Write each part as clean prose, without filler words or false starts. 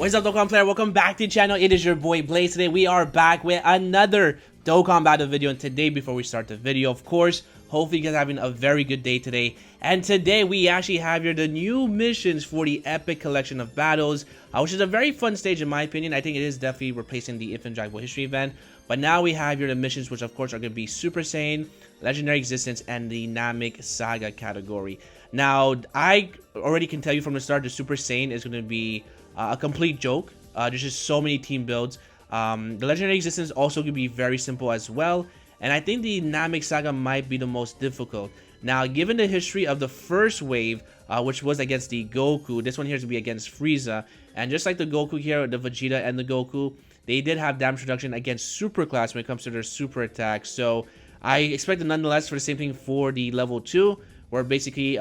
What is up, Dokkan player? Welcome back to the channel. It is your boy Blaze. Today we are back with another Dokkan battle video, and today, before we start the video, of course, hopefully you guys are having a very good day today. And today we actually have here the new missions for the epic collection of battles, which is a very fun stage in my opinion. I think it is definitely replacing the Infinite Dragon Ball History event. But now we have here the missions, which of course are going to be Super Saiyan, Legendary Existence, and the NAMEK Saga category. Now, I already can tell you from the start, the Super Saiyan is going to be a complete joke. There's just so many team builds. The Legendary Existence also going to be very simple as well. And I think the NAMEK Saga might be the most difficult. Now, given the history of the first wave, which was against the Goku, this one here is going to be against Frieza. And just like the Goku here, the Vegeta and the Goku, they did have damage reduction against Super Class when it comes to their super attacks. So I expect nonetheless for the same thing for the level 2, where basically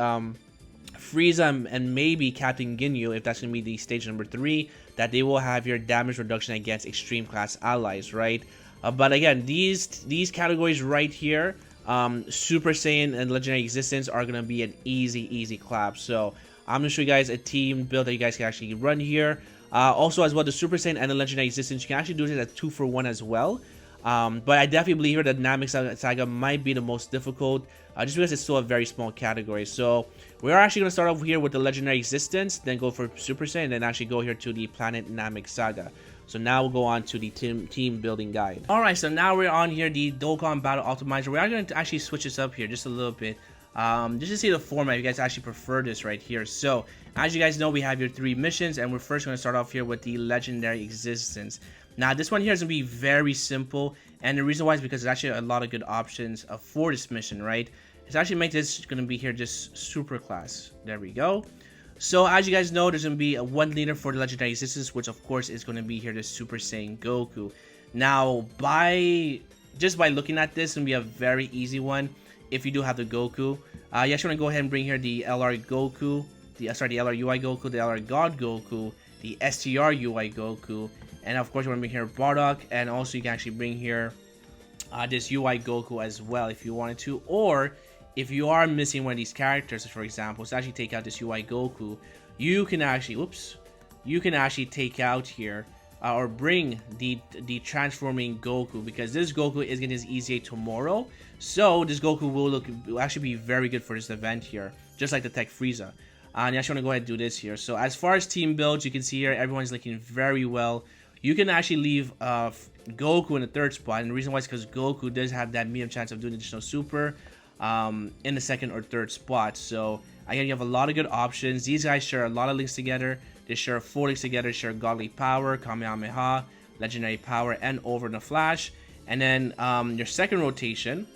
Frieza and maybe Captain Ginyu, if that's going to be the stage number 3, that they will have your damage reduction against extreme class allies, right? But again, these categories right here, Super Saiyan and Legendary Existence, are going to be an easy clap. So I'm going to show you guys a team build that you guys can actually run here. Also as well, the Super Saiyan and the Legendary Existence, you can actually do it as 2-for-1 as well. But I definitely believe here that NAMEK Saga might be the most difficult, just because it's still a very small category. So we are actually going to start off here with the Legendary Existence, then go for Super Saiyan, and then actually go here to the Planet NAMEK Saga. So now we'll go on to the team building guide. Alright, so now we're on here, the Dokkan Battle Optimizer. We are going to actually switch this up here just a little bit, just to see the format, if you guys actually prefer this right here. So as you guys know, we have your 3 missions, and we're first going to start off here with the Legendary Existence. Now, this one here is going to be very simple, and the reason why is because there's actually a lot of good options for this mission, right? It's actually make this going to be here just super class. There we go. So, as you guys know, there's going to be one leader for the Legendary Existence, which of course is going to be here the Super Saiyan Goku. Now, just by looking at this, it's going to be a very easy one if you do have the Goku. You actually want to go ahead and bring here the LR Goku, the LR UI Goku, the LR God Goku, the STR UI Goku, and of course you want to bring here Bardock, and also you can actually bring here this UI Goku as well if you wanted to. Or if you are missing one of these characters, for example, so actually take out this UI Goku, you can actually, take out here or bring the transforming Goku, because this Goku is getting his EZA tomorrow. So this Goku will actually be very good for this event here, just like the Tech Frieza. And you actually want to go ahead and do this here. So as far as team builds, you can see here everyone's looking very well. You can actually leave Goku in the 3rd spot, and the reason why is because Goku does have that medium chance of doing additional super in the 2nd or 3rd spot. So again, you have a lot of good options. These guys share a lot of links together. They share 4 links together. They share Godly Power, Kamehameha, Legendary Power, and Over the Flash. And then your 2nd rotation,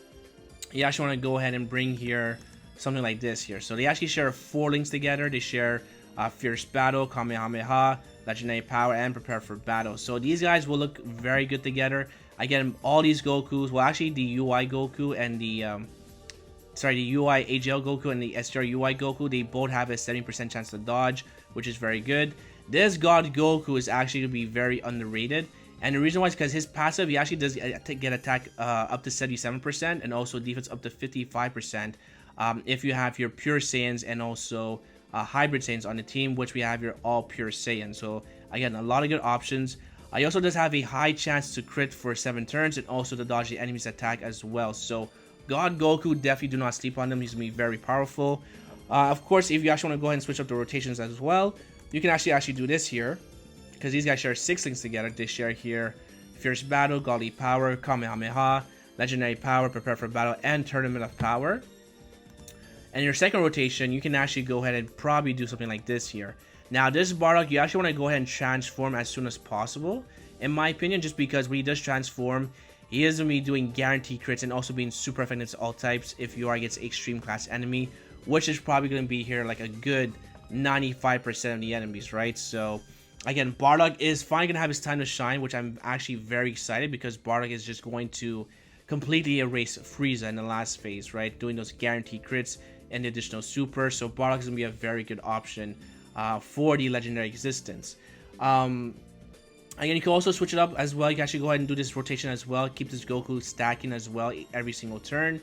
you actually want to go ahead and bring here something like this here. So they actually share 4 links together. They share Fierce Battle, Kamehameha, Legendary Power, and Prepare for Battle. So these guys will look very good together. Again, all these Gokus, well actually the UI Goku and the the UI AGL Goku and the STR UI Goku, they both have a 70% chance to dodge, which is very good. This God Goku is actually going to be very underrated, and the reason why is because his passive, he actually does get attack up to 77% and also defense up to 55% if you have your Pure Saiyans and also Hybrid Saiyans on the team, which we have here all Pure Saiyan. So again, a lot of good options. He also does have a high chance to crit for 7 turns and also to dodge the enemy's attack as well. So God Goku, definitely do not sleep on him. He's going to be very powerful. Of course, if you actually want to go ahead and switch up the rotations as well, you can actually do this here, because these guys share 6 links together. They share here Fierce Battle, Godly Power, Kamehameha, Legendary Power, Prepare for Battle, and Tournament of Power. And your 2nd rotation, you can actually go ahead and probably do something like this here. Now, this Bardock, you actually want to go ahead and transform as soon as possible, in my opinion, just because when he does transform, he is going to be doing guaranteed crits and also being super effective to all types if you are against extreme class enemy, which is probably going to be here like a good 95% of the enemies, right? So again, Bardock is finally going to have his time to shine, which I'm actually very excited, because Bardock is just going to completely erase Frieza in the last phase, right? Doing those guaranteed crits and the additional super. So Bardock is going to be a very good option for the Legendary Existence. Again, you can also switch it up as well. You can actually go ahead and do this rotation as well. Keep this Goku stacking as well every single turn.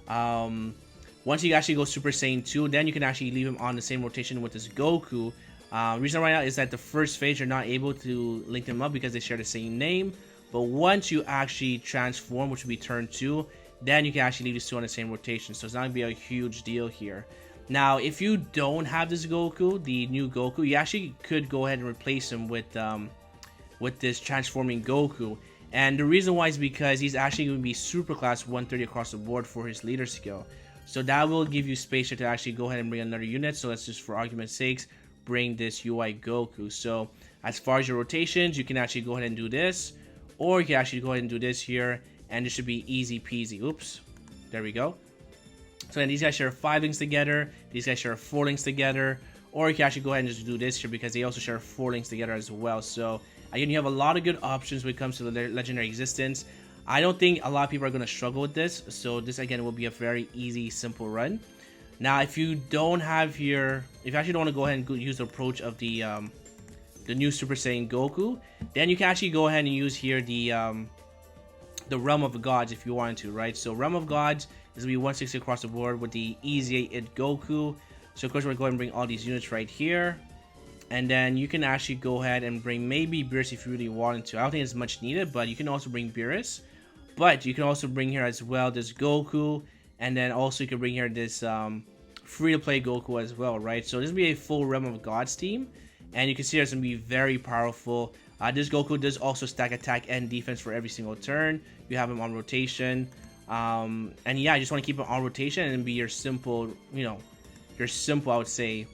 Once you actually go Super Saiyan 2, then you can actually leave him on the same rotation with this Goku. Reason right now is that the first phase you're not able to link them up because they share the same name. But once you actually transform, which will be turn 2, then you can actually leave these two on the same rotation. So it's not going to be a huge deal here. Now, if you don't have this Goku, the new Goku, you actually could go ahead and replace him with this transforming Goku. And the reason why is because he's actually going to be super class 130 across the board for his leader skill. So that will give you space to actually go ahead and bring another unit. So let's just, for argument's sakes, bring this UI Goku. So as far as your rotations, you can actually go ahead and do this. Or you can actually go ahead and do this here. And this should be easy peasy. Oops. There we go. So then these guys share 5 links together. These guys share 4 links together. Or you can actually go ahead and just do this here because they also share 4 links together as well. So again, you have a lot of good options when it comes to the legendary existence. I don't think a lot of people are going to struggle with this. So this again will be a very easy, simple run. Now, if you don't have here, if you actually don't want to go ahead and use the approach of the new Super Saiyan Goku, then you can actually go ahead and use here the Realm of the Gods if you wanted to, right? So Realm of Gods is going to be 160 across the board with the Easy 8 Goku. So of course we're going to go ahead and bring all these units right here. And then you can actually go ahead and bring maybe Beerus if you really wanted to. I don't think it's much needed, but you can also bring Beerus. But you can also bring here as well this Goku. And then also you can bring here this free-to-play Goku as well, right? So this will be a full Realm of Gods team. And you can see it's going to be very powerful. This Goku does also stack attack and defense for every single turn. You have him on rotation. And yeah, I just want to keep him on rotation and be your simple, you know, your simple, I would say,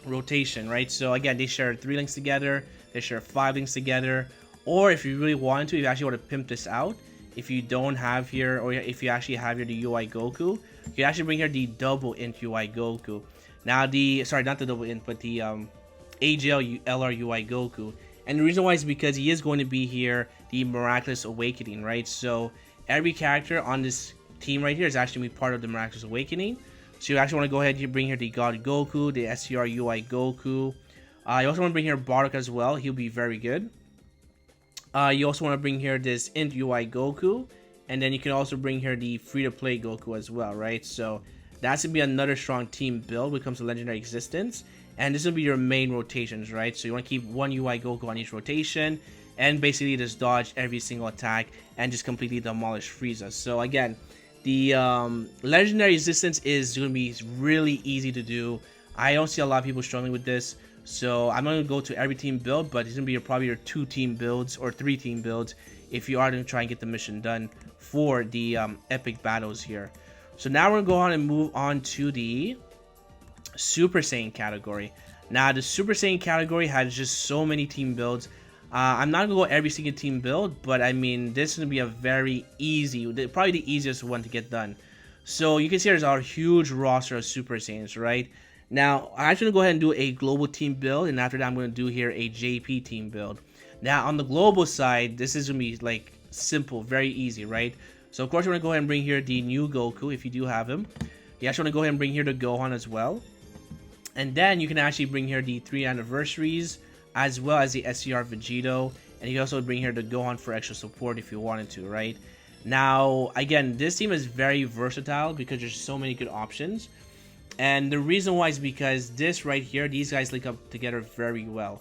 rotation, right? So again, they share 3 links together. They share 5 links together. Or if you really want to, if you actually want to pimp this out, if you don't have here, or if you actually have here the UI Goku, you can actually bring here the double int UI Goku. Now the, sorry, not the double int, but the AGL LR UI Goku. And the reason why is because he is going to be here the Miraculous Awakening, right? So every character on this team right here is actually part of the Miraculous Awakening. So you actually want to go ahead and bring here the God Goku, the SCR UI Goku. You also want to bring here Bardock as well. He'll be very good. You also want to bring here this Int UI Goku. And then you can also bring here the free-to-play Goku as well, right? So that's going to be another strong team build when it comes to Legendary Existence. And this will be your main rotations, right? So you want to keep one UI Goku on each rotation. And basically just dodge every single attack and just completely demolish Frieza. So again, the Legendary Existence is going to be really easy to do. I don't see a lot of people struggling with this. So I'm not going to go to every team build, but it's going to be probably your 2 team builds or 3 team builds if you are going to try and get the mission done for the epic battles here. So now we're going to go on and move on to the Super Saiyan category. Now the Super Saiyan category has just so many team builds. I'm not going to go every single team build, but I mean, this is going to be a very easy, probably the easiest one to get done. So you can see there's our huge roster of Super Saiyans, right? Now, I'm actually going to go ahead and do a global team build, and after that I'm going to do here a JP team build. Now, on the global side, this is going to be like simple, very easy, right? So of course, we're going to go ahead and bring here the new Goku, if you do have him. You actually want to go ahead and bring here the Gohan as well. And then you can actually bring here the 3 anniversaries, as well as the SCR Vegito. And you can also bring here the Gohan for extra support if you wanted to, right? Now, again, this team is very versatile because there's so many good options. And the reason why is because this right here, these guys link up together very well.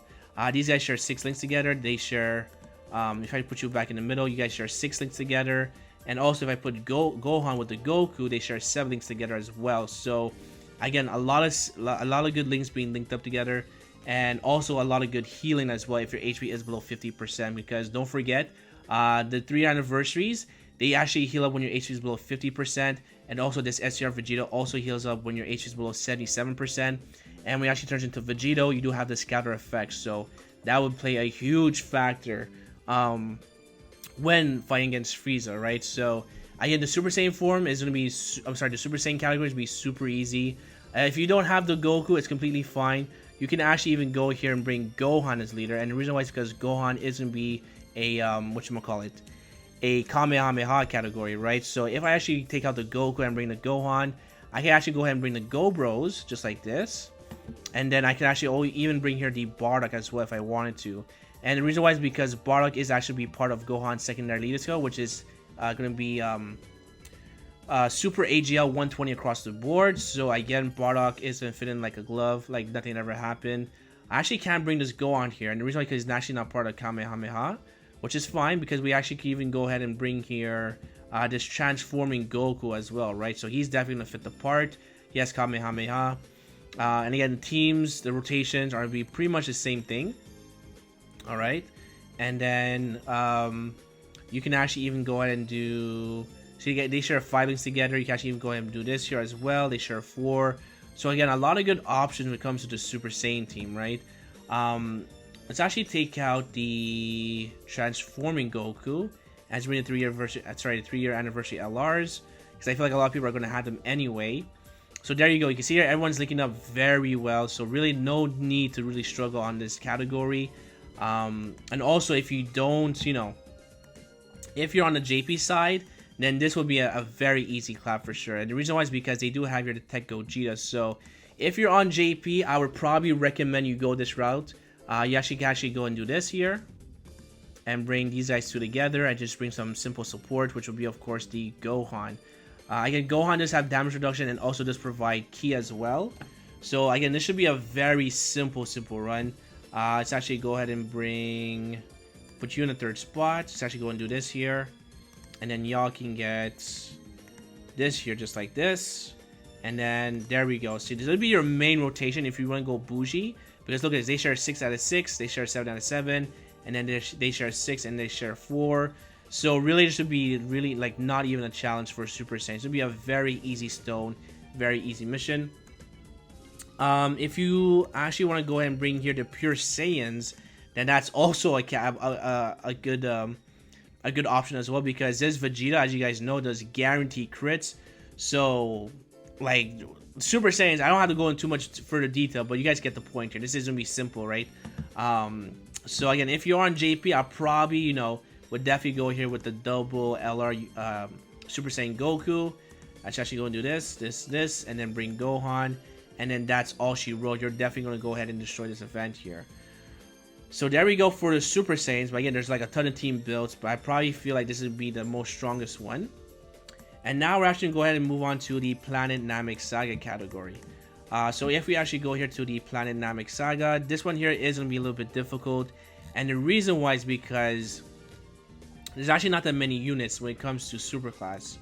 These guys share 6 links together. They share, if I put you back in the middle, you guys share 6 links together. And also if I put Gohan with the Goku, they share 7 links together as well. So again, a lot of good links being linked up together. And also a lot of good healing as well if your HP is below 50%. Because don't forget, the 3 anniversaries, they actually heal up when your HP is below 50%. And also this SCR Vegito also heals up when your HP is below 77%. And when it actually turns into Vegito, you do have the scatter effect. So that would play a huge factor when fighting against Frieza, right? So again, the Super Saiyan form is going to be, the Super Saiyan category is going to be super easy. If you don't have the Goku, it's completely fine. You can actually even go here and bring Gohan as leader. And the reason why is because Gohan is going to be a, whatchamacallit, a Kamehameha category, right? So if I actually take out the Goku and bring the Gohan, I can actually go ahead and bring the Gobros, just like this. And then I can actually even bring here the Bardock as well if I wanted to. And the reason why is because Bardock is actually be part of Gohan's secondary leader skill, which is going to be Super AGL 120 across the board. So again, Bardock is going to fit in like a glove, like nothing ever happened. I actually can't bring this Gohan here, and the reason why because he's actually not part of Kamehameha, which is fine because we actually can even go ahead and bring here this transforming Goku as well, right? So he's definitely gonna fit the part. He has Kamehameha, and again, the teams, the rotations are gonna be pretty much the same thing. All right, and then you can actually even go ahead and do. So you get they share 5 links together. You can actually even go ahead and do this here as well. They share 4. So again, a lot of good options when it comes to the Super Saiyan team, right? Let's actually take out the transforming Goku as bring the 3-year anniversary. Sorry, the 3-year anniversary LRs, because I feel like a lot of people are going to have them anyway. So there you go. You can see here everyone's linking up very well. So really, no need to really struggle on this category. And also, if you don't, if you're on the JP side, then this will be a very easy clap for sure. And the reason why is because they do have your Tech Gogeta. So if you're on JP, I would probably recommend you go this route. You actually can go and do this here and bring these guys two together and just bring some simple support, which will be of course the Gohan. Again, Gohan does have damage reduction and also does provide ki as well. So again, this should be a very simple run. Let's actually go ahead and put you in the 3rd spot. Let's actually go and do this here. And then y'all can get this here just like this. And then there we go. So this will be your main rotation if you want to go bougie. Because look at this, they share 6 out of 6, they share 7 out of 7, and then they share 6 and they share 4. So really, this should be really like not even a challenge for Super Saiyan. It should be a very easy stone, very easy mission. If you actually want to go ahead and bring here the pure Saiyans, then that's also a good option as well, because this Vegeta, as you guys know, does guarantee crits. So like Super Saiyans, I don't have to go into too much further detail, but you guys get the point here. This is gonna be simple, right? So again, if you're on JP, I probably would definitely go here with the double LR Super Saiyan Goku. I should actually go and do this, and then bring Gohan, and then that's all she wrote. You're definitely gonna go ahead and destroy this event here. So there we go for the Super Saiyans. But again, there's like a ton of team builds, but I probably feel like this would be the most strongest one. And now we're actually going to go ahead and move on to the Planet Namek Saga category. So if we actually go here to the Planet Namek Saga, this one here is going to be a little bit difficult. And the reason why is because there's actually not that many units when it comes to Super Class.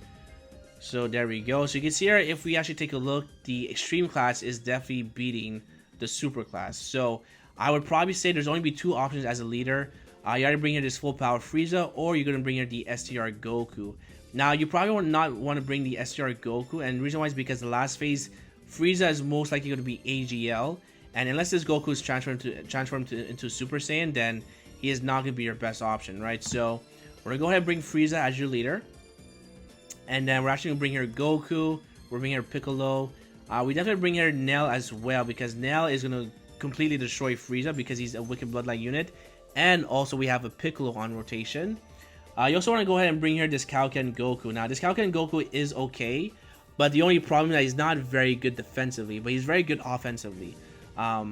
So there we go. So you can see here, if we actually take a look, the Extreme Class is definitely beating the Super Class. So I would probably say there's only be 2 options as a leader. You either bring here this full power Frieza, or you're going to bring here the STR Goku. Now, you probably would not want to bring the STR Goku, and the reason why is because the last phase, Frieza is most likely going to be AGL, and unless this Goku is transformed into Super Saiyan, then he is not going to be your best option, right? So we're going to go ahead and bring Frieza as your leader, and then we're actually going to bring here Goku, we're bringing here Piccolo. We definitely bring here Nell as well, because Nell is going to completely destroy Frieza because he's a Wicked Bloodline unit, and also we have a Piccolo on rotation. You also want to go ahead and bring here this Kaioken Goku. Now, this Kaioken Goku is okay, but the only problem is that he's not very good defensively, but he's very good offensively. But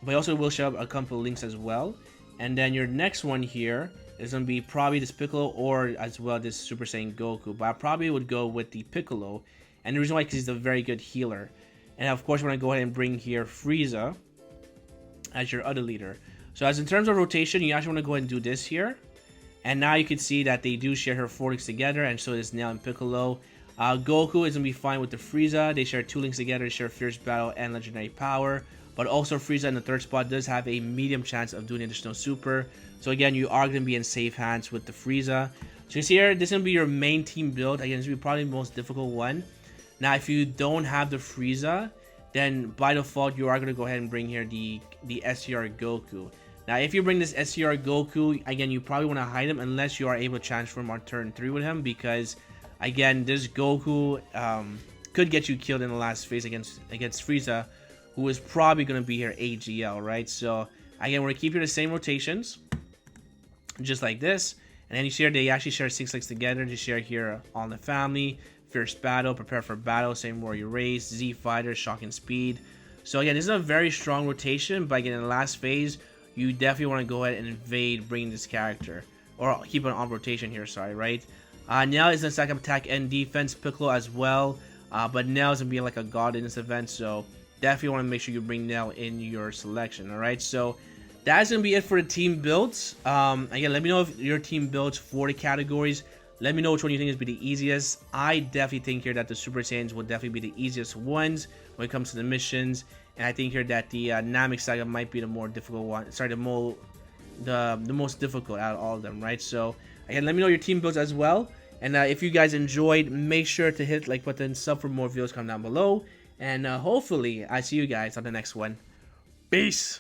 he also will show up a couple of links as well. And then your next one here is going to be probably this Piccolo, or as well this Super Saiyan Goku. But I probably would go with the Piccolo, and the reason why is because he's a very good healer. And of course, we're going to go ahead and bring here Frieza as your other leader. So as in terms of rotation, you actually want to go ahead and do this here. And now you can see that they do share her 4 links together, and so does Nell and Piccolo. Goku is going to be fine with the Frieza. They share 2 links together. They share Fierce Battle and Legendary Power. But also Frieza in the 3rd spot does have a medium chance of doing additional super. So again, you are going to be in safe hands with the Frieza. So you see here, this is going to be your main team build. Again, this will be probably the most difficult one. Now, if you don't have the Frieza, then by default, you are going to go ahead and bring here the STR Goku. Now, if you bring this STR Goku, again, you probably want to hide him unless you are able to transform on turn 3 with him, because, again, this Goku could get you killed in the last phase against Frieza, who is probably going to be here AGL, right? So, again, we're going to keep here the same rotations, just like this. And then you see here, they actually share 6 links together. They share here All in the Family, Fierce Battle, Prepare for Battle, Same Warrior Race, Z Fighter, Shock and Speed. So, again, this is a very strong rotation, but again, in the last phase, you definitely want to go ahead and invade bringing this character. Or keep it on rotation here, sorry, right? Nell is in second attack and defense, Piccolo as well. But Nell is going to be like a god in this event, so definitely want to make sure you bring Nell in your selection. All right, so that's gonna be it for the team builds. Again, let me know if your team builds for the categories. Let me know which one you think is be the easiest. I definitely think here that the Super Saiyans will definitely be the easiest ones when it comes to the missions, and I think here that the NAMEK saga might be the more difficult one. Sorry, the most difficult out of all of them, right? So again, let me know your team builds as well. And if you guys enjoyed, make sure to hit like button, sub for more videos, come down below, and hopefully I see you guys on the next one. Peace.